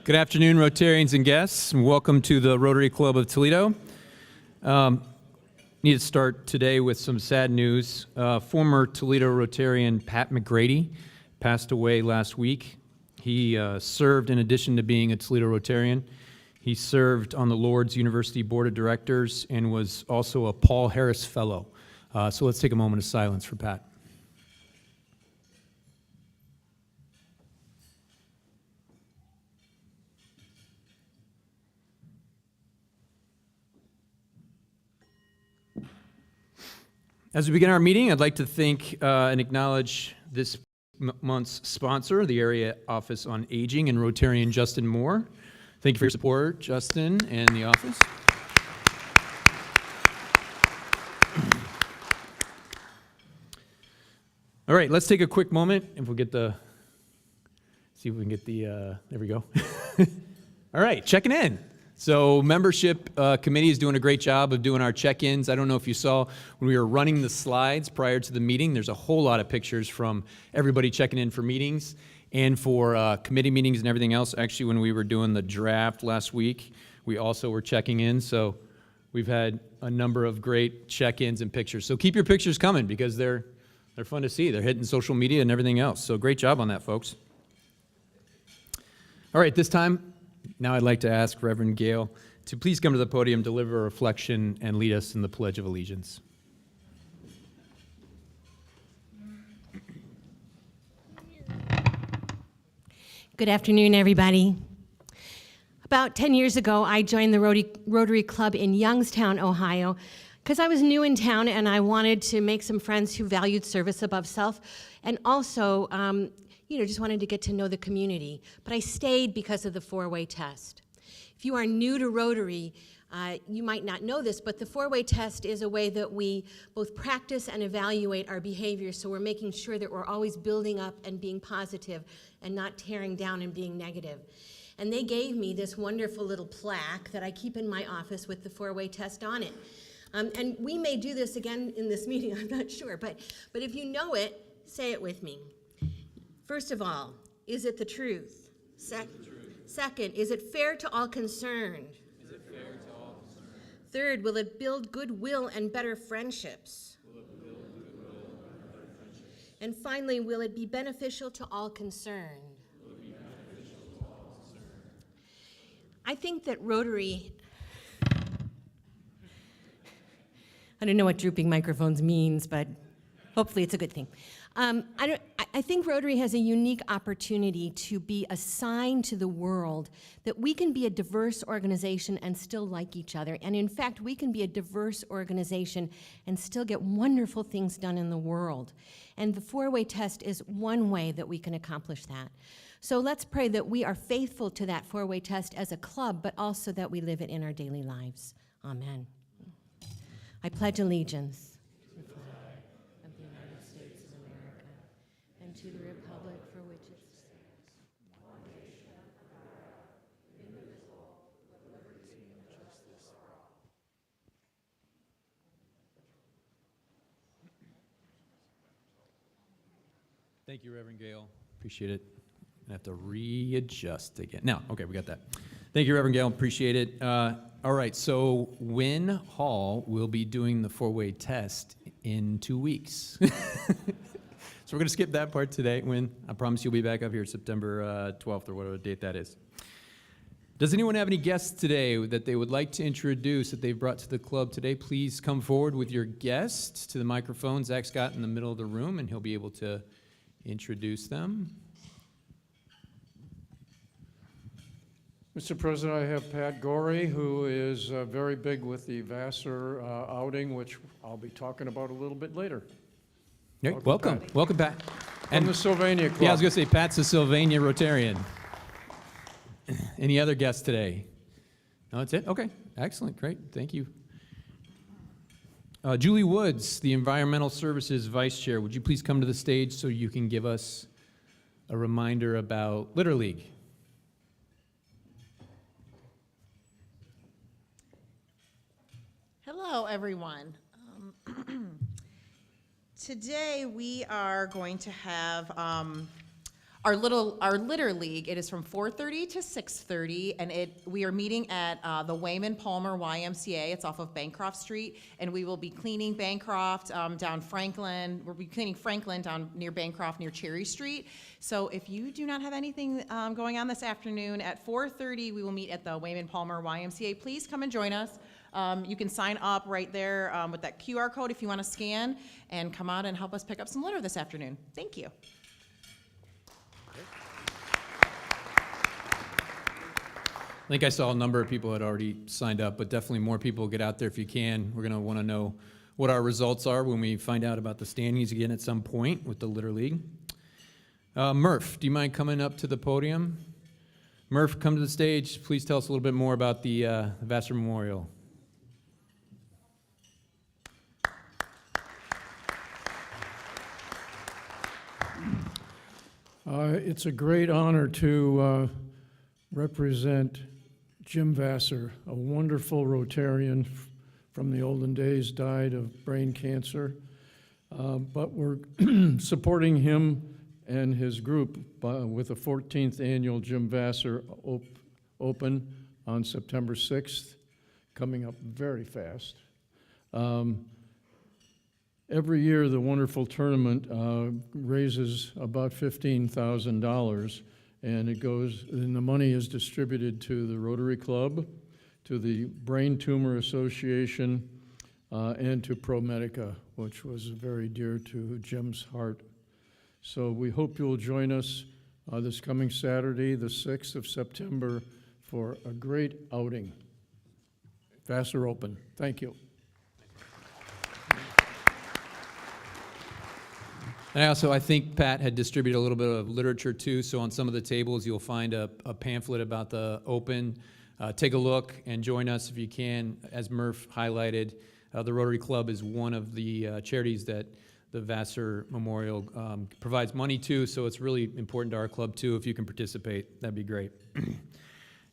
Good afternoon, Rotarians and guests, and welcome to the Rotary Club of Toledo. Need to start today with some sad news. Former Toledo Rotarian Pat McGrady passed away last week. He served, in addition to being a Toledo Rotarian, he served on the Lourdes University Board of Directors and was also a Paul Harris Fellow. So let's take a moment of silence for Pat. As we begin our meeting, I'd like to thank and acknowledge this month's sponsor, the Area Office on Aging and Rotarian Justin Moore. Thank you for your support, Justin, and the office. All right, let's take a quick moment and we'll get the, see if we can get the, there we go. All right, checking in. So membership committee is doing a great job of doing our check-ins. I don't know if you saw when we were running the slides prior to the meeting, there's a whole lot of pictures from everybody checking in for meetings and for committee meetings and everything else. Actually, when we were doing the draft last week, we also were checking in. So we've had a number of great check-ins and pictures. So keep your pictures coming because they're fun to see. They're hitting social media and everything else. So great job on that, folks. All right, this time, now I'd like to ask Reverend Gail to please come to the podium, deliver a reflection, and lead us in the Pledge of Allegiance. Good afternoon, everybody. About 10 years ago, I joined the Rotary Club in Youngstown, Ohio, because I was new in town and I wanted to make some friends who valued service above self, and also just wanted to get to know the community. But I stayed because of the four-way test. If you are new to Rotary, you might not know this, but the four-way test is a way that we both practice and evaluate our behavior, so we're making sure that we're always building up and being positive and not tearing down and being negative. And they gave me this wonderful little plaque that I keep in my office with the four-way test on it. And we may do this again in this meeting, I'm not sure, but if you know it, say it with me. First of all, is it the truth? Second, is it fair to all concerned? Third, will it build goodwill and better friendships? And finally, will it be beneficial to all concerned? I think that Rotary, I don't know what drooping microphones means, but hopefully it's a good thing. I think Rotary has a unique opportunity to be a sign to the world that we can be a diverse organization and still like each other. And in fact, we can be a diverse organization and still get wonderful things done in the world. And the four-way test is one way that we can accomplish that. So let's pray that we are faithful to that four-way test as a club, but also that we live it in our daily lives. Amen. I pledge allegiance to the republic for which it stands, one nation, under God, indivisible, with liberty and justice for all. Thank you, Reverend Gail. Appreciate it. I have to readjust again. Now, okay, we got that. Thank you, Reverend Gail. Appreciate it. All right, so Wynn Hall will be doing the four-way test in 2 weeks. So we're going to skip that part today, Wynn. I promise you'll be back up here September 12th or whatever date that is. Does anyone have any guests today that they would like to introduce that they've brought to the club today? Please come forward with your guest to the microphone. Zach's got in the middle of the room, and he'll be able to introduce them. Mr. President, I have Pat Gorey, who is very big with the Vassar outing, which I'll be talking about a little bit later. Welcome, Pat. And the Sylvania Club. Yeah, I was going to say, Pat's a Sylvania Rotarian. Any other guests today? No, that's it? Okay, excellent, great, thank you. Julie Woods, the Environmental Services Vice Chair, would you please come to the stage so you can give us a reminder about Litter League? Hello, everyone. Today we are going to have Our Litter League, it is from 4:30 to 6:30, and we are meeting at the Wayman Palmer YMCA. It's off of Bancroft Street, and we will be cleaning Bancroft down Franklin. We'll be cleaning Franklin down near Bancroft, near Cherry Street. So if you do not have anything going on this afternoon, at 4:30, we will meet at the Wayman Palmer YMCA. Please come and join us. You can sign up right there with that QR code if you want to scan, and come out and help us pick up some litter this afternoon. Thank you. I think I saw a number of people had already signed up, but definitely more people get out there if you can. We're going to want to know what our results are when we find out about the standings again at some point with the Litter League. Murph, do you mind coming up to the podium? Murph, come to the stage. Please tell us a little bit more about the Vassar Memorial. It's a great honor to represent Jim Vassar, a wonderful Rotarian from the olden days, died of brain cancer. But we're supporting him and his group with the 14th annual Jim Vassar Open on September 6th, coming up very fast. Every year, the wonderful tournament raises about $15,000, and and the money is distributed to the Rotary Club, to the Brain Tumor Association, and to ProMedica, which was very dear to Jim's heart. So we hope you'll join us this coming Saturday, the 6th of September, for a great outing. Vassar Open. Thank you. And I think Pat had distributed a little bit of literature too, so on some of the tables you'll find a pamphlet about the Open. Take a look and join us if you can. As Murph highlighted, the Rotary Club is one of the charities that the Vassar Memorial provides money to, so it's really important to our club too. If you can participate, that'd be great.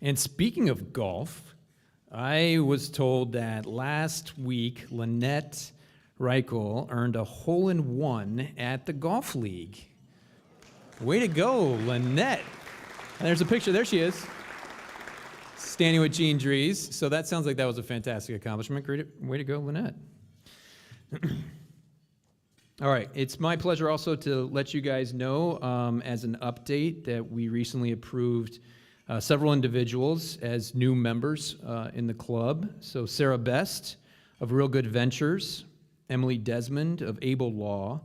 And speaking of golf, I was told that last week Lynette Reichel earned a hole-in-one at the Golf League. Way to go, Lynette. And there's a picture. There she is, standing with Jean Dries. So that sounds like that was a fantastic accomplishment. Great way to go, Lynette. All right. It's my pleasure also to let you guys know as an update that we recently approved several individuals as new members in the club. So Sarah Best of Real Good Ventures, Emily Desmond of Able Law,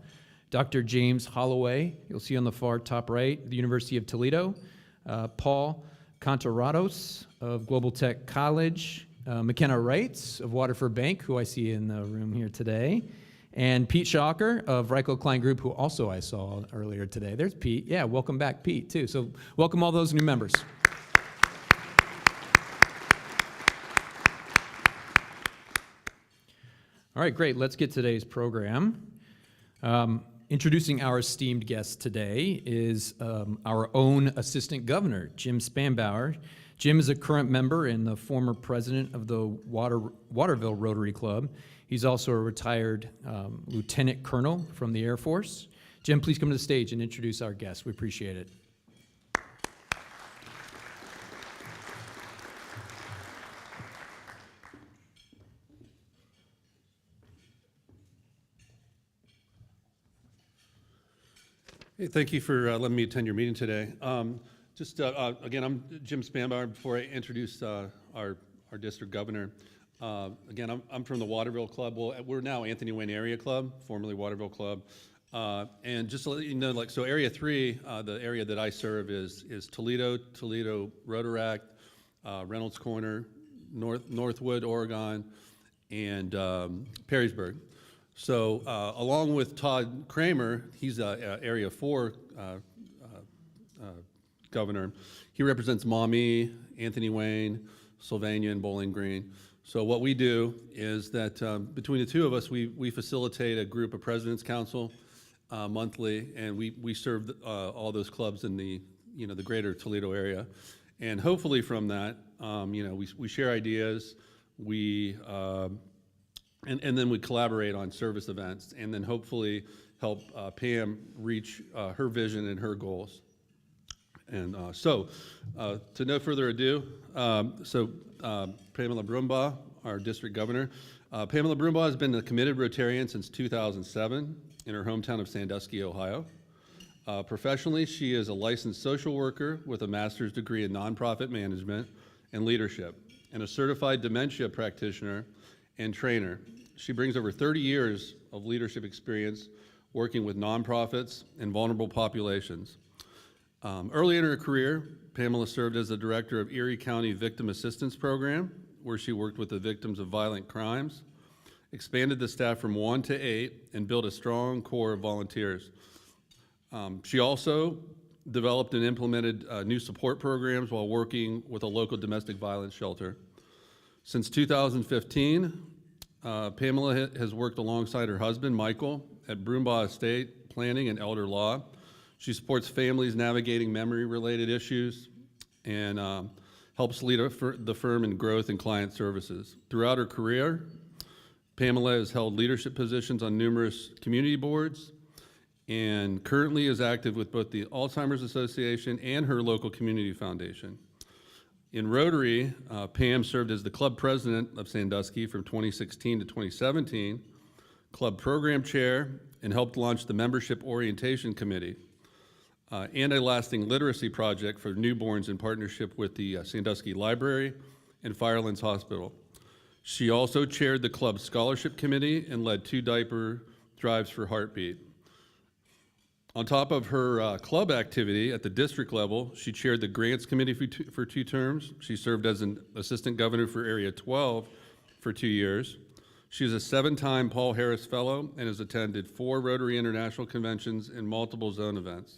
Dr. James Holloway, you'll see on the far top right, the University of Toledo, Paul Contarados of Global Tech College, McKenna Wrights of Waterford Bank, who I see in the room here today, and Pete Shocker of Reichel Klein Group, who also I saw earlier today. There's Pete. Yeah, welcome back, Pete, too. So welcome all those new members. All right, great. Let's get today's program. Introducing our esteemed guest today is our own Assistant Governor, Jim Spanbauer. Jim is a current member and the former president of the Waterville Rotary Club. He's also a retired lieutenant colonel from the Air Force. Jim, please come to the stage and introduce our guest. We appreciate it. Hey, thank you for letting me attend your meeting today. Again, I'm Jim Spanbauer. Before I introduce our district governor, again, I'm from the Waterville Club. Well, we're now Anthony Wayne Area Club, formerly Waterville Club. And just to let you know, so Area 3, the area that I serve is Toledo, Rotaract, Reynolds Corner, Northwood, Oregon, and Perrysburg. So along with Todd Kramer, he's Area 4 governor. He represents Maumee, Anthony Wayne, Sylvania, and Bowling Green. So what we do is that between the two of us, we facilitate a group of President's Council monthly, and we serve all those clubs in the greater Toledo area. And hopefully from that, we share ideas, and then we collaborate on service events, and then hopefully help Pam reach her vision and her goals. And to no further ado, Pamela Brumbaugh, our district governor. Pamela Brumbaugh has been a committed Rotarian since 2007 in her hometown of Sandusky, Ohio. Professionally, she is a licensed social worker with a master's degree in nonprofit management and leadership, and a certified dementia practitioner and trainer. She brings over 30 years of leadership experience working with nonprofits and vulnerable populations. Early in her career, Pamela served as the director of Erie County Victim Assistance Program, where she worked with the victims of violent crimes, expanded the staff from 1 to 8, and built a strong core of volunteers. She also developed and implemented new support programs while working with a local domestic violence shelter. Since 2015, Pamela has worked alongside her husband, Michael, at Brumbaugh Estate Planning and Elder Law. She supports families navigating memory-related issues and helps lead the firm in growth and client services. Throughout her career, Pamela has held leadership positions on numerous community boards and currently is active with both the Alzheimer's Association and her local community foundation. In Rotary, Pam served as the club president of Sandusky from 2016 to 2017, club program chair, and helped launch the Membership Orientation Committee, and a lasting literacy project for newborns in partnership with the Sandusky Library and Firelands Hospital. She also chaired the club scholarship committee and led 2 diaper drives for Heartbeat. On top of her club activity at the district level, she chaired the grants committee for 2 terms. She served as an assistant governor for Area 12 for 2 years. She is a 7-time Paul Harris Fellow and has attended 4 Rotary International Conventions and multiple zone events.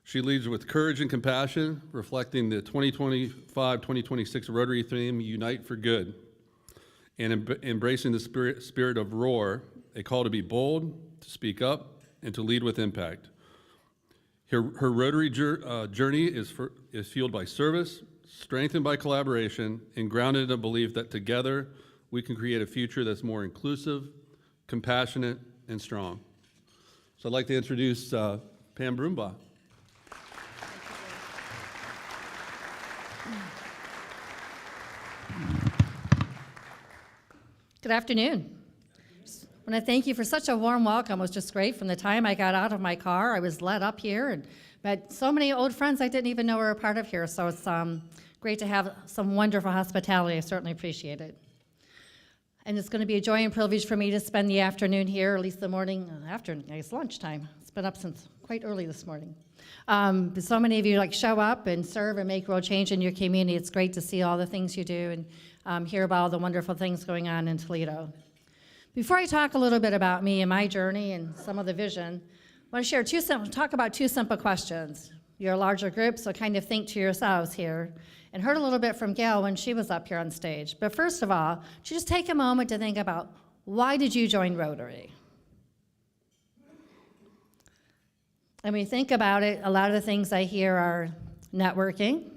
She leads with courage and compassion, reflecting the 2025-2026 Rotary theme, Unite for Good, and embracing the spirit of ROAR, a call to be bold, to speak up, and to lead with impact. Her Rotary journey is fueled by service, strengthened by collaboration, and grounded in a belief that together we can create a future that's more inclusive, compassionate, and strong. So I'd like to introduce Pam Brumbaugh. Good afternoon. I want to thank you for such a warm welcome. It was just great. From the time I got out of my car, I was led up here and met so many old friends I didn't even know were a part of here. So it's great to have some wonderful hospitality. I certainly appreciate it. And it's going to be a joy and privilege for me to spend the afternoon here, or at least the morning after, I guess, lunchtime. It's been up since quite early this morning. But so many of you show up and serve and make real change in your community. It's great to see all the things you do and hear about all the wonderful things going on in Toledo. Before I talk a little bit about me and my journey and some of the vision, I want to talk about 2 simple questions. You're a larger group, so kind of think to yourselves here. And heard a little bit from Gail when she was up here on stage. But first of all, just take a moment to think about, why did you join Rotary? And when you think about it, a lot of the things I hear are networking,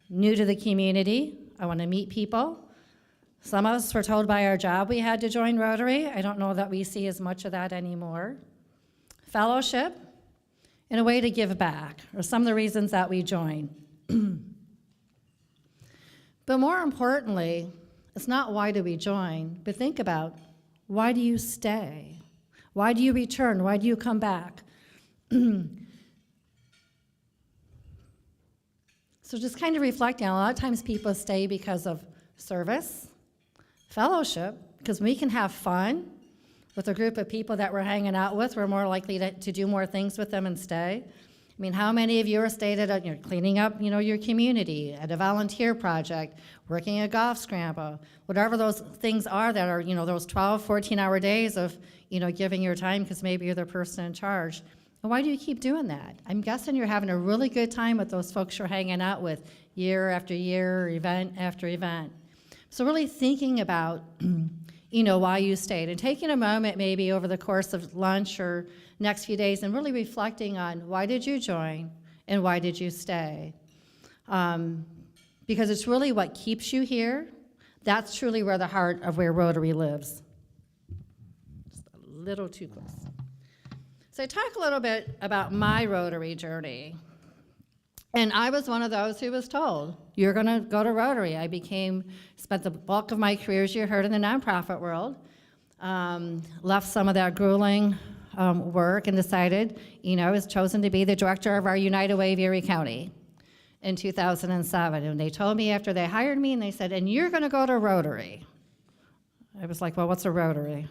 new to the community, I want to meet people. Some of us were told by our job we had to join Rotary. I don't know that we see as much of that anymore. Fellowship, and a way to give back, are some of the reasons that we join. But more importantly, it's not why do we join, but think about, why do you stay? Why do you return? Why do you come back? So just kind of reflecting, a lot of times people stay because of service, fellowship, because we can have fun with a group of people that we're hanging out with. We're more likely to do more things with them and stay. I mean, how many of you are stayed at cleaning up, your community, at a volunteer project, working a golf scramble, whatever those things are that are, those 12, 14-hour days of, giving your time because maybe you're the person in charge. And why do you keep doing that? I'm guessing you're having a really good time with those folks you're hanging out with year after year, event after event. So really thinking about, why you stayed, and taking a moment maybe over the course of lunch or next few days and really reflecting on, why did you join and why did you stay? Because it's really what keeps you here. That's truly where the heart of where Rotary lives. Just a little too close. So I talk a little bit about my Rotary journey. And I was one of those who was told, you're going to go to Rotary. I spent the bulk of my career, as you heard, in the nonprofit world. Left some of that grueling work and decided, I was chosen to be the director of our United Way of Erie County in 2007. And they told me after they hired me, and they said, and you're going to go to Rotary. I was like, well, what's a Rotary?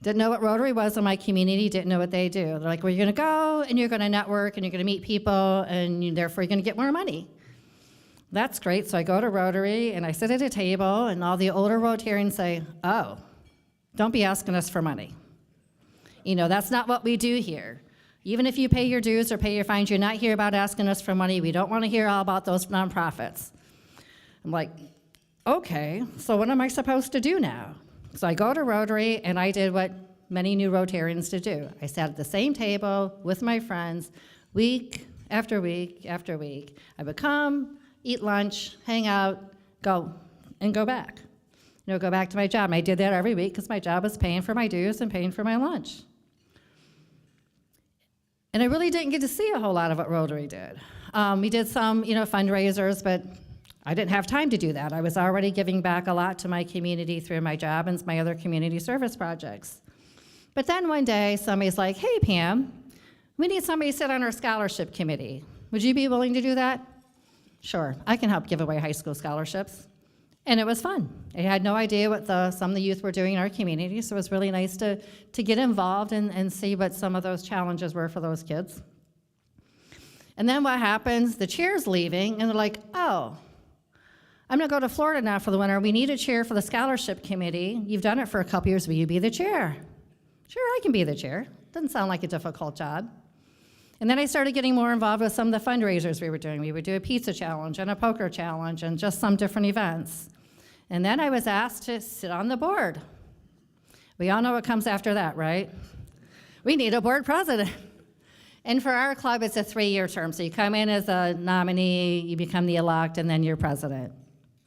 Didn't know what Rotary was in my community, didn't know what they do. They're like, well, you're going to go, and you're going to network, and you're going to meet people, and therefore you're going to get more money. That's great. So I go to Rotary, and I sit at a table, and all the older Rotarians say, oh, don't be asking us for money. That's not what we do here. Even if you pay your dues or pay your fines, you're not here about asking us for money. We don't want to hear all about those nonprofits. I'm like, okay, so what am I supposed to do now? So I go to Rotary, and I did what many new Rotarians do. I sat at the same table with my friends week after week after week. I would come, eat lunch, hang out, go back. Go back to my job. And I did that every week because my job was paying for my dues and paying for my lunch. And I really didn't get to see a whole lot of what Rotary did. We did some, fundraisers, but I didn't have time to do that. I was already giving back a lot to my community through my job and my other community service projects. But then one day, somebody's like, hey, Pam, we need somebody to sit on our scholarship committee. Would you be willing to do that? Sure, I can help give away high school scholarships. And it was fun. I had no idea what some of the youth were doing in our community, so it was really nice to get involved and see what some of those challenges were for those kids. And then what happens, the chair's leaving, and they're like, oh, I'm going to go to Florida now for the winter. We need a chair for the scholarship committee. You've done it for a couple years. Will you be the chair? Sure, I can be the chair. Doesn't sound like a difficult job. And then I started getting more involved with some of the fundraisers we were doing. We would do a pizza challenge and a poker challenge and just some different events. And then I was asked to sit on the board. We all know what comes after that, right? We need a board president. And for our club, it's a 3-year term. So you come in as a nominee, you become the elect, and then you're president.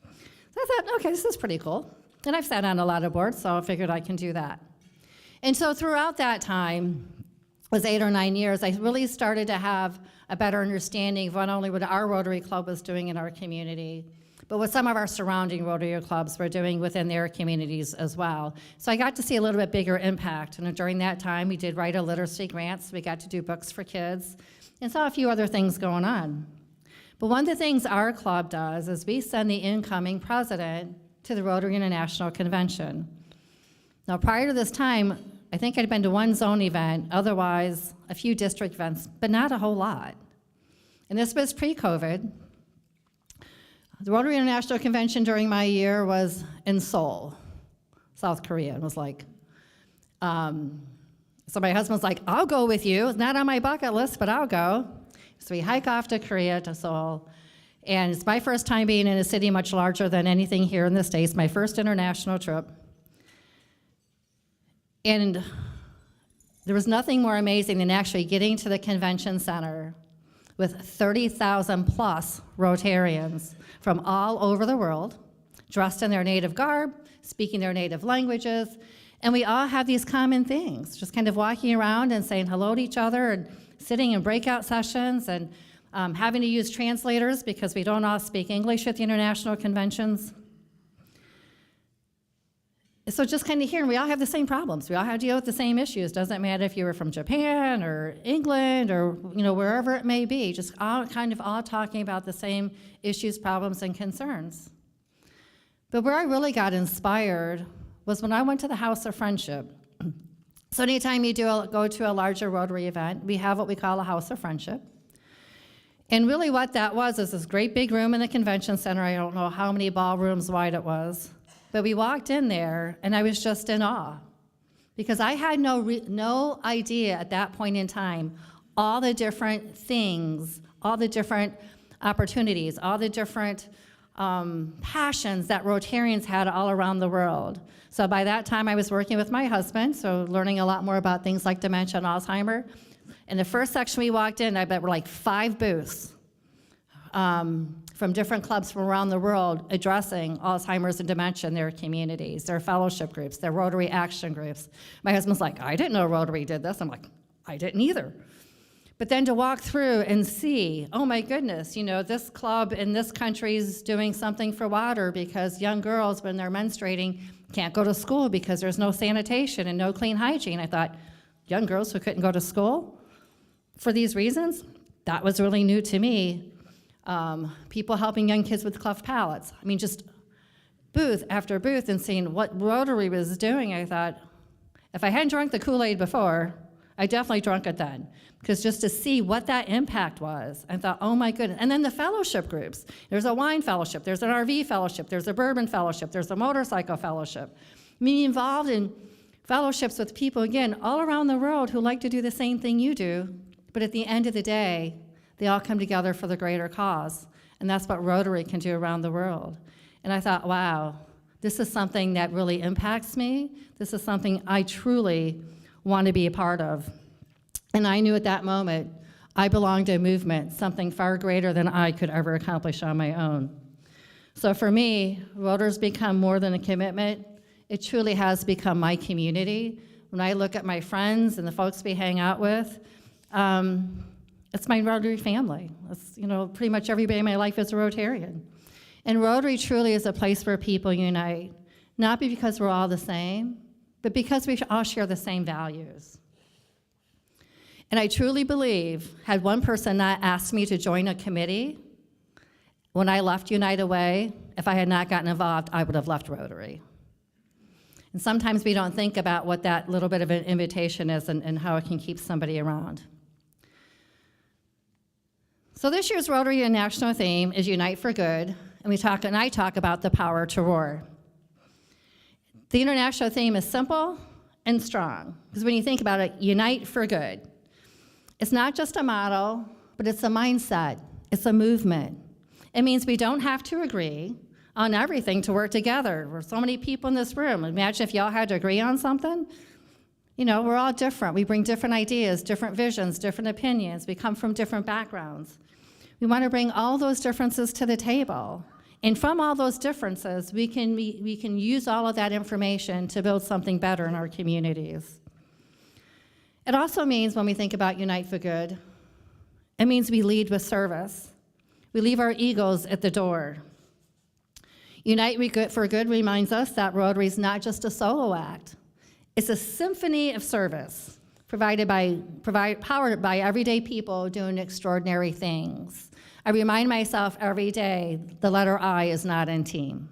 So I thought, okay, this is pretty cool. And I've sat on a lot of boards, so I figured I can do that. And so throughout that time, it was 8 or 9 years, I really started to have a better understanding of not only what our Rotary Club was doing in our community, but what some of our surrounding Rotary clubs were doing within their communities as well. So I got to see a little bit bigger impact. And during that time, we did write a literacy grant, so we got to do books for kids, and saw a few other things going on. But one of the things our club does is we send the incoming president to the Rotary International Convention. Now, prior to this time, I think I'd been to one zone event, otherwise a few district events, but not a whole lot. And this was pre-COVID. The Rotary International Convention during my year was in Seoul, South Korea. It was like, so my husband's like, I'll go with you. It's not on my bucket list, but I'll go. So we hike off to Korea, to Seoul, and it's my first time being in a city much larger than anything here in the States, my first international trip. And there was nothing more amazing than actually getting to the convention center with 30,000 plus Rotarians from all over the world, dressed in their native garb, speaking their native languages, and we all have these common things, just kind of walking around and saying hello to each other and sitting in breakout sessions and having to use translators because we don't all speak English at the international conventions. So just kind of hearing, we all have the same problems. We all have to deal with the same issues. Doesn't matter if you were from Japan or England or wherever it may be, just all talking about the same issues, problems, and concerns. But where I really got inspired was when I went to the House of Friendship. So anytime you go to a larger Rotary event, we have what we call a House of Friendship. And really what that was is this great big room in the convention center. I don't know how many ballrooms wide it was. But we walked in there, and I was just in awe because I had no idea at that point in time all the different things, all the different opportunities, all the different passions that Rotarians had all around the world. So by that time, I was working with my husband, so learning a lot more about things like dementia and Alzheimer. In the first section we walked in, I bet were like 5 booths. From different clubs from around the world addressing Alzheimer's and dementia in their communities, their fellowship groups, their Rotary action groups. My husband's like, I didn't know Rotary did this. I'm like, I didn't either. But then to walk through and see, oh my goodness, this club in this country is doing something for water because young girls, when they're menstruating, can't go to school because there's no sanitation and no clean hygiene. I thought, young girls who couldn't go to school for these reasons? That was really new to me. People helping young kids with cleft palates. I mean, just booth after booth, and seeing what Rotary was doing, I thought, if I hadn't drunk the Kool-Aid before, I definitely drunk it then. Because just to see what that impact was, I thought, oh my goodness. And then the fellowship groups. There's a wine fellowship, there's an RV fellowship, there's a bourbon fellowship, there's a motorcycle fellowship. Being involved in fellowships with people, again, all around the world who like to do the same thing you do, but at the end of the day, they all come together for the greater cause. And that's what Rotary can do around the world. And I thought, wow, this is something that really impacts me. This is something I truly want to be a part of. And I knew at that moment I belonged to a movement, something far greater than I could ever accomplish on my own. So for me, Rotary's become more than a commitment. It truly has become my community. When I look at my friends and the folks we hang out with, it's my Rotary family. It's, pretty much everybody in my life is a Rotarian. And Rotary truly is a place where people unite, not because we're all the same, but because we all share the same values. And I truly believe, had one person not asked me to join a committee, when I left United Way, if I had not gotten involved, I would have left Rotary. And sometimes we don't think about what that little bit of an invitation is and how it can keep somebody around. So this year's Rotary national theme is Unite for Good, and I talk about the power to roar. The international theme is simple and strong, because when you think about it, unite for good. It's not just a motto, but it's a mindset, it's a movement. It means we don't have to agree on everything to work together. We're so many people in this room. Imagine if y'all had to agree on something. We're all different. We bring different ideas, different visions, different opinions. We come from different backgrounds. We want to bring all those differences to the table. And from all those differences, we can use all of that information to build something better in our communities. It also means, when we think about Unite for Good, it means we lead with service. We leave our egos at the door. Unite for Good reminds us that Rotary is not just a solo act. It's a symphony of service powered by everyday people doing extraordinary things. I remind myself every day the letter I is not in team.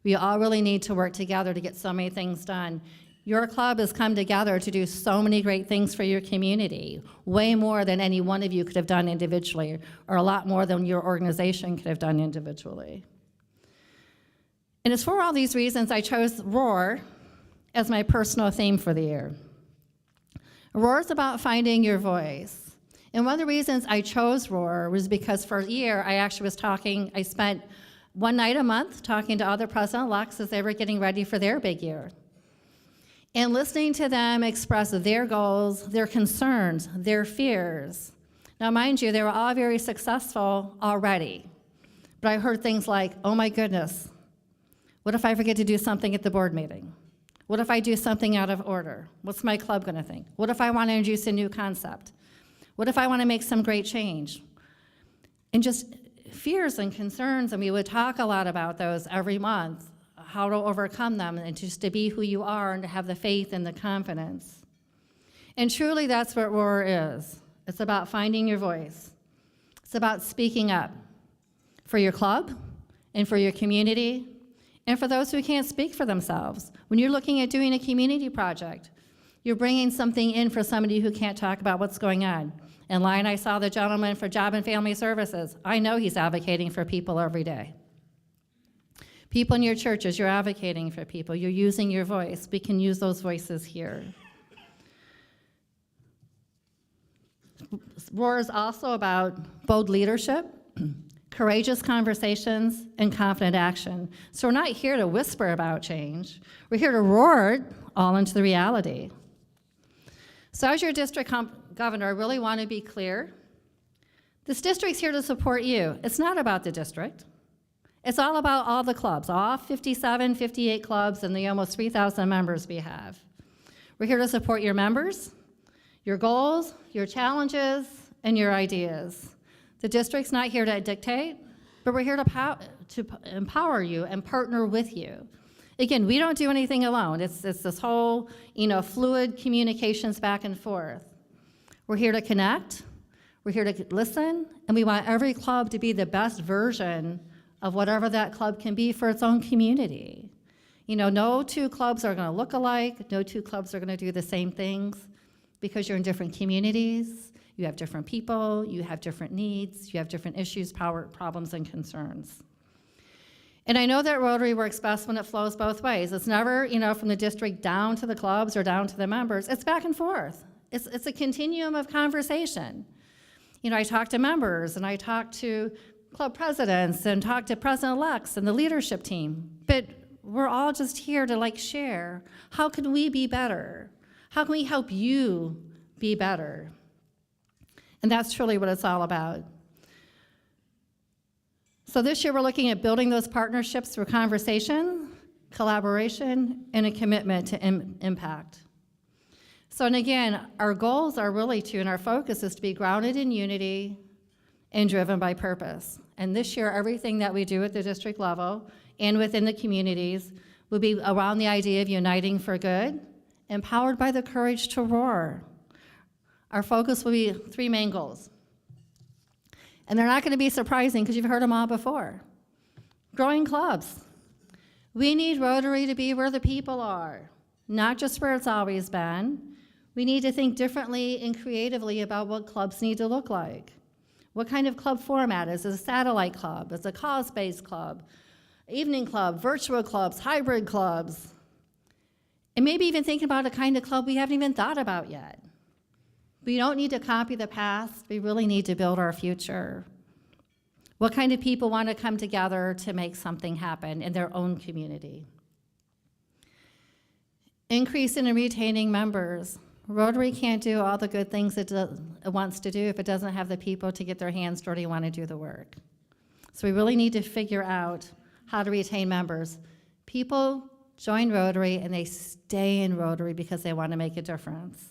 We all really need to work together to get so many things done. Your club has come together to do so many great things for your community, way more than any one of you could have done individually, or a lot more than your organization could have done individually. And it's for all these reasons I chose Roar as my personal theme for the year. Roar is about finding your voice. And one of the reasons I chose Roar was because for a year I spent one night a month talking to other president-elects as they were getting ready for their big year. And listening to them express their goals, their concerns, their fears. Now, mind you, they were all very successful already. But I heard things like, oh my goodness, what if I forget to do something at the board meeting? What if I do something out of order? What's my club gonna think? What if I wanna introduce a new concept? What if I wanna make some great change? And just fears and concerns, and we would talk a lot about those every month, how to overcome them, and just to be who you are and to have the faith and the confidence. And truly that's what Roar is. It's about finding your voice. It's about speaking up for your club and for your community and for those who can't speak for themselves. When you're looking at doing a community project, you're bringing something in for somebody who can't talk about what's going on. In line, I saw the gentleman for Job and Family Services. I know he's advocating for people every day. People in your churches, you're advocating for people. You're using your voice. We can use those voices here. Roar is also about bold leadership, courageous conversations, and confident action. So we're not here to whisper about change. We're here to roar it all into the reality. So as your district governor, I really want to be clear. This district's here to support you. It's not about the district. It's all about all the clubs, all 57, 58 clubs, and the almost 3,000 members we have. We're here to support your members, your goals, your challenges, and your ideas. The district's not here to dictate, but we're here to empower you and partner with you. Again, we don't do anything alone. It's this whole, fluid communications back and forth. We're here to connect, we're here to listen, and we want every club to be the best version of whatever that club can be for its own community. No two clubs are gonna look alike, no two clubs are gonna do the same things, because you're in different communities, you have different people, you have different needs, you have different issues, problems, and concerns. And I know that Rotary works best when it flows both ways. It's never, from the district down to the clubs or down to the members. It's back and forth. It's a continuum of conversation. I talk to members, and I talk to club presidents, and talk to president-elects and the leadership team. But we're all just here to share. How can we be better? How can we help you be better? And that's truly what it's all about. So this year we're looking at building those partnerships through conversation, collaboration, and a commitment to impact. So, and again, our goals are really and our focus is to be grounded in unity and driven by purpose. And this year, everything that we do at the district level and within the communities will be around the idea of uniting for good, empowered by the courage to roar. Our focus will be 3 main goals. And they're not going to be surprising because you've heard them all before. Growing clubs. We need Rotary to be where the people are, not just where it's always been. We need to think differently and creatively about what clubs need to look like. What kind of club format is it? A satellite club? Is it a cause-based club? Evening club, virtual clubs, hybrid clubs? And maybe even thinking about a kind of club we haven't even thought about yet. We don't need to copy the past, we really need to build our future. What kind of people want to come together to make something happen in their own community? Increasing and retaining members. Rotary can't do all the good things it wants to do if it doesn't have the people to get their hands dirty and want to do the work. So we really need to figure out how to retain members. People join Rotary and they stay in Rotary because they want to make a difference.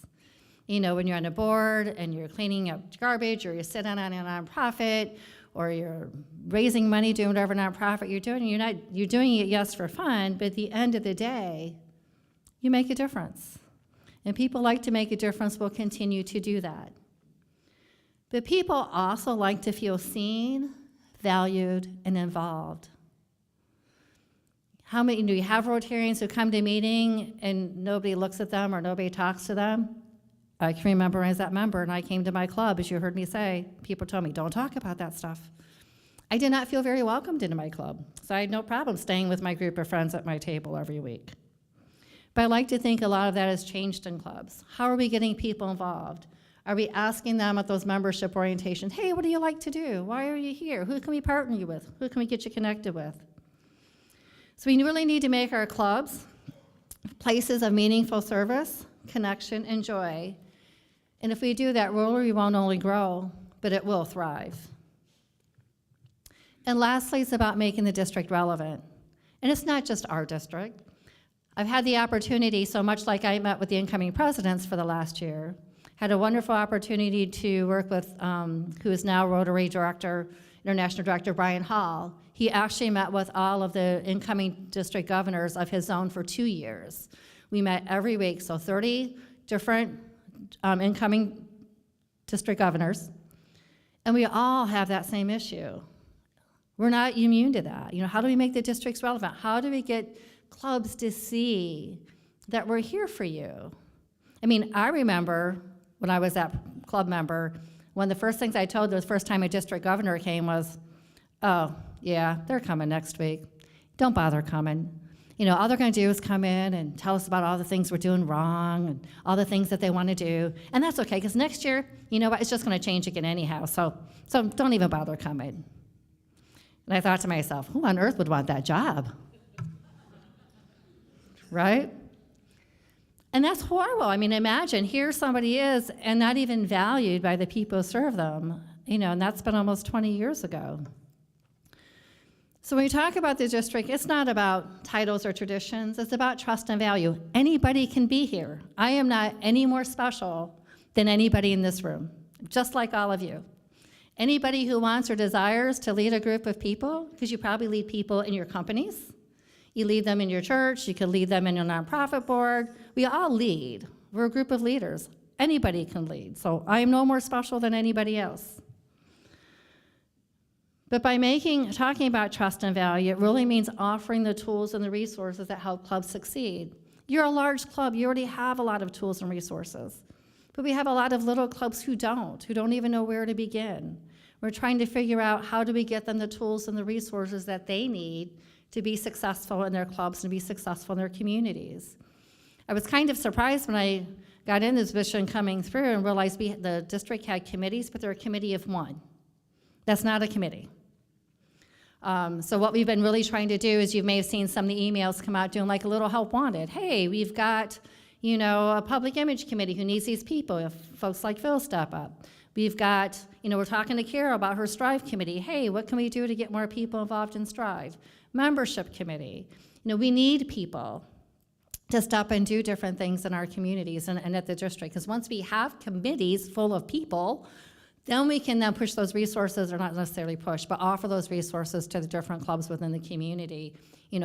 When you're on a board and you're cleaning up garbage, or you're sitting on a nonprofit, or you're raising money doing whatever nonprofit you're doing, you're doing it, yes, for fun, but at the end of the day, you make a difference. And people like to make a difference, will continue to do that. But people also like to feel seen, valued, and involved. How many do you have Rotarians who come to a meeting and nobody looks at them or nobody talks to them? I can remember as that member, and I came to my club, as you heard me say, people told me, don't talk about that stuff. I did not feel very welcomed into my club, so I had no problem staying with my group of friends at my table every week. But I like to think a lot of that has changed in clubs. How are we getting people involved? Are we asking them at those membership orientations, hey, what do you like to do? Why are you here? Who can we partner you with? Who can we get you connected with? So we really need to make our clubs places of meaningful service, connection, and joy. And if we do that, Rotary won't only grow, but it will thrive. And lastly, it's about making the district relevant. And it's not just our district. I've had the opportunity, so much like I met with the incoming presidents for the last year, had a wonderful opportunity to work with, who is now Rotary Director, International Director Brian Hall. He actually met with all of the incoming district governors of his zone for 2 years. We met every week, so 30 different incoming district governors, and we all have that same issue. We're not immune to that. How do we make the districts relevant? How do we get clubs to see that we're here for you? I remember when I was that club member, one of the first things I told the first time a district governor came was, oh, yeah, they're coming next week. Don't bother coming. All they're going to do is come in and tell us about all the things we're doing wrong and all the things that they want to do. And that's okay, because next year, it's just going to change again anyhow. So don't even bother coming. And I thought to myself, who on earth would want that job? Right? And that's horrible. Imagine, here somebody is and not even valued by the people who serve them. And that's been almost 20 years ago. So when we talk about the district, it's not about titles or traditions, it's about trust and value. Anybody can be here. I am not any more special than anybody in this room, just like all of you. Anybody who wants or desires to lead a group of people, because you probably lead people in your companies, you lead them in your church, you could lead them in your nonprofit board. We all lead. We're a group of leaders. Anybody can lead, so I am no more special than anybody else. But by talking about trust and value, it really means offering the tools and the resources that help clubs succeed. You're a large club, you already have a lot of tools and resources. But we have a lot of little clubs who don't even know where to begin. We're trying to figure out how do we get them the tools and the resources that they need to be successful in their clubs and be successful in their communities. I was kind of surprised when I got in this vision coming through and realized the district had committees, but they're a committee of one. That's not a committee. So what we've been really trying to do is, you may have seen some of the emails come out doing like a little help wanted. Hey, we've got, a public image committee who needs these people, if folks like Phil step up. We've got, we're talking to Carol about her Strive committee. Hey, what can we do to get more people involved in Strive? Membership committee. We need people to step and do different things in our communities and at the district. Because once we have committees full of people, then we can then push those resources, or not necessarily push, but offer those resources to the different clubs within the community.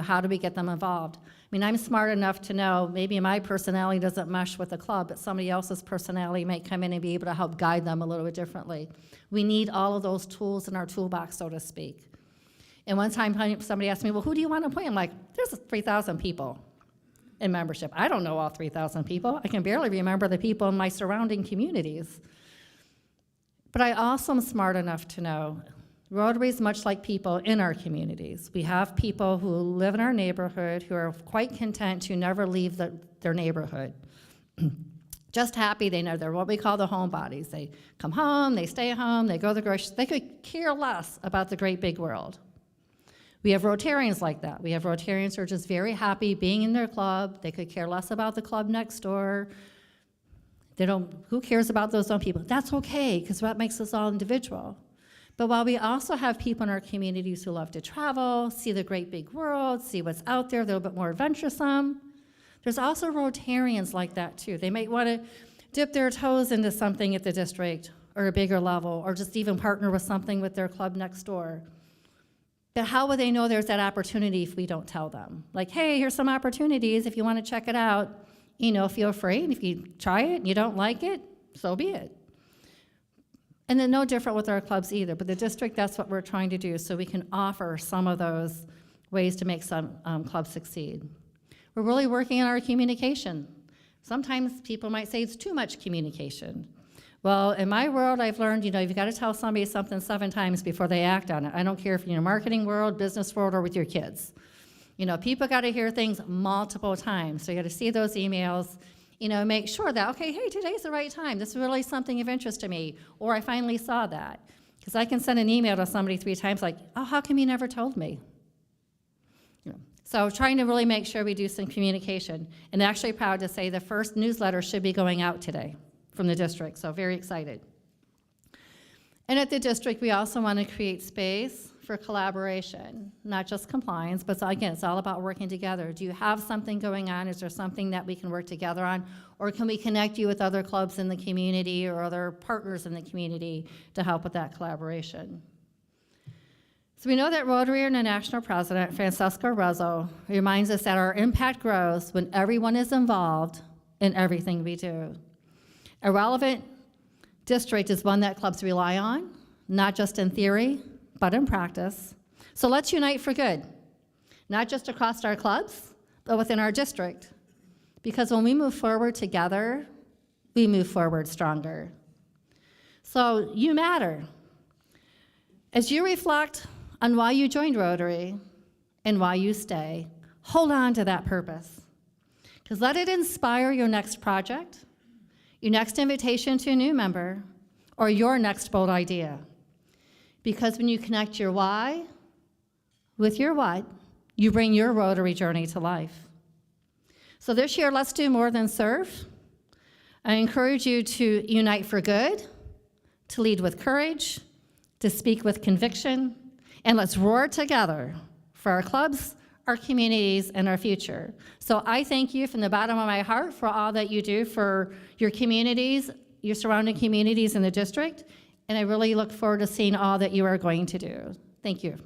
How do we get them involved? I'm smart enough to know maybe my personality doesn't mesh with the club, but somebody else's personality might come in and be able to help guide them a little bit differently. We need all of those tools in our toolbox, so to speak. And one time somebody asked me, well, who do you want to appoint? I'm like, there's 3,000 people in membership. I don't know all 3,000 people. I can barely remember the people in my surrounding communities. But I also am smart enough to know Rotary is much like people in our communities. We have people who live in our neighborhood who are quite content to never leave their neighborhood. Just happy they're what we call the homebodies. They come home, they stay home, they go to the grocery. They could care less about the great big world. We have Rotarians like that. We have Rotarians who are just very happy being in their club. They could care less about the club next door. Who cares about those own people? That's okay, because that makes us all individual. But while we also have people in our communities who love to travel, see the great big world, see what's out there, they're a little bit more adventuresome, there's also Rotarians like that too. They might want to dip their toes into something at the district or a bigger level, or just even partner with something with their club next door. But how would they know there's that opportunity if we don't tell them? Like, hey, here's some opportunities. If you want to check it out, feel free. And if you try it and you don't like it, so be it. And then no different with our clubs either. But the district, that's what we're trying to do, so we can offer some of those ways to make some clubs succeed. We're really working on our communication. Sometimes people might say it's too much communication. Well, in my world, I've learned, you've got to tell somebody something 7 times before they act on it. I don't care if you're in the marketing world, business world, or with your kids. People got to hear things multiple times. So you got to see those emails, make sure that, okay, hey, today's the right time. This is really something of interest to me. Or I finally saw that. Because I can send an email to somebody 3 times like, oh, how come you never told me? So trying to really make sure we do some communication. And actually proud to say the first newsletter should be going out today from the district, so very excited. And at the district, we also want to create space for collaboration, not just compliance, but again, it's all about working together. Do you have something going on? Is there something that we can work together on? Or can we connect you with other clubs in the community or other partners in the community to help with that collaboration? So we know that Rotary International President Francesco Rezzo reminds us that our impact grows when everyone is involved in everything we do. A relevant district is one that clubs rely on, not just in theory, but in practice. So let's unite for good, not just across our clubs, but within our district. Because when we move forward together, we move forward stronger. So you matter. As you reflect on why you joined Rotary and why you stay, hold on to that purpose. Because let it inspire your next project, your next invitation to a new member, or your next bold idea. Because when you connect your why with your what, you bring your Rotary journey to life. So this year, let's do more than serve. I encourage you to unite for good, to lead with courage, to speak with conviction, and let's roar together for our clubs, our communities, and our future. So I thank you from the bottom of my heart for all that you do for your communities, your surrounding communities in the district, and I really look forward to seeing all that you are going to do. Thank you.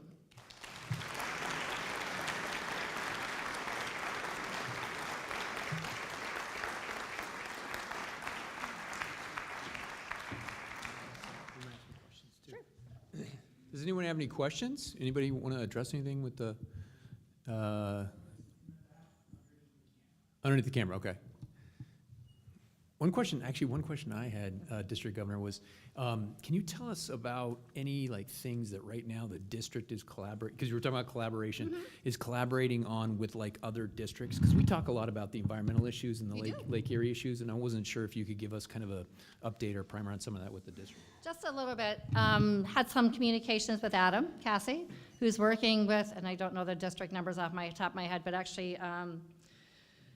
Does anyone have any questions? Anybody want to address anything with the, underneath the camera, okay. One question I had, District Governor, was, can you tell us about any like things that right now the district is collaborating, because you were talking about collaboration, is collaborating on with like other districts? Because we talk a lot about the environmental issues and the Lake Erie issues, and I wasn't sure if you could give us kind of a update or primer on some of that with the district. Just a little bit. Had some communications with Adam Cassie, who's working with, and I don't know the district numbers off my top of my head, but actually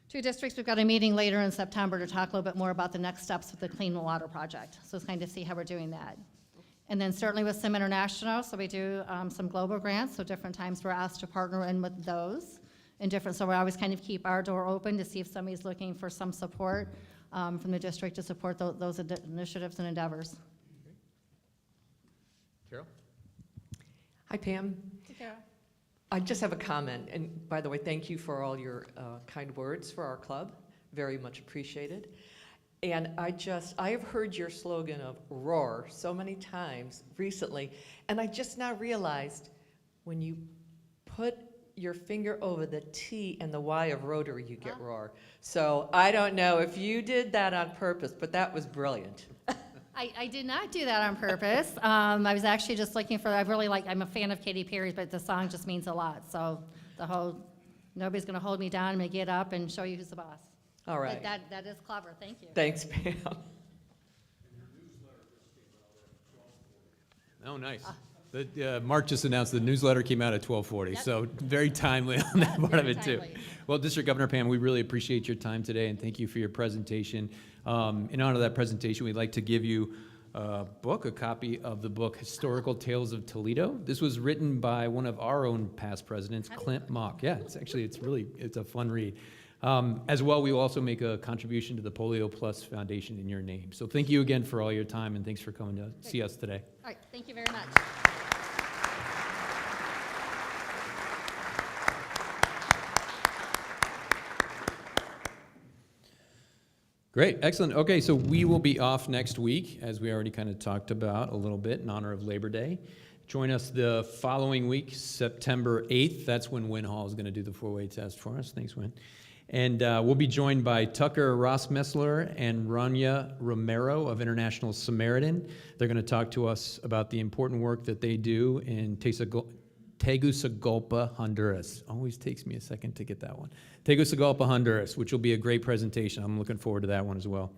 2 districts. We've got a meeting later in September to talk a little bit more about the next steps with the Clean Water Project. So it's kind of see how we're doing that. And then certainly with some international, so we do some global grants, so different times we're asked to partner in with those. And different, so we always kind of keep our door open to see if somebody's looking for some support from the district to support those initiatives and endeavors. Carol? Hi, Pam. I just have a comment, and by the way, thank you for all your kind words for our club. Very much appreciated. And I have heard your slogan of roar so many times recently, and I just now realized when you put your finger over the T and the Y of Rotary, you get roar. So I don't know if you did that on purpose, but that was brilliant. I did not do that on purpose. I was actually just looking for, I'm a fan of Katy Perry's, but the song just means a lot. So the whole, nobody's gonna hold me down, I'm gonna get up and show you who's the boss. All right. But that is clever, thank you. Thanks, Pam. Oh, nice. Mark just announced the newsletter came out at 12:40, so very timely on that part of Very it too. timely. Well, District Governor Pam, we really appreciate your time today, and thank you for your presentation. In honor of that presentation, we'd like to give you a copy of the book Historical Tales of Toledo. This was written by one of our own past presidents, Clint Mock. Yeah, it's a fun read. As well, we will also make a contribution to the Polio Plus Foundation in your name. So thank you again for all your time, and thanks for coming to see us today. All right, thank you very much. Great, excellent. Okay, so we will be off next week, as we already kind of talked about a little bit in honor of Labor Day. Join us the following week, September 8th. That's when Wynn Hall is going to do the four-way test for us. Thanks, Wynn. And we'll be joined by Tucker Rossmessler and Rania Romero of International Samaritan. They're going to talk to us about the important work that they do in Tegucigalpa, Honduras. Always takes me a second to get that one. Tegucigalpa, Honduras, which will be a great presentation. I'm looking forward to that one as well.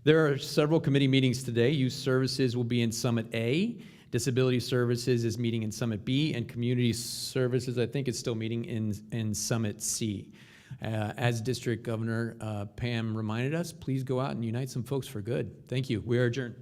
There are several committee meetings today. Youth Services will be in Summit A. Disability Services is meeting in Summit B. And Community Services, I think, is still meeting in Summit C. As District Governor Pam reminded us, please go out and unite some folks for good. Thank you. We are adjourned.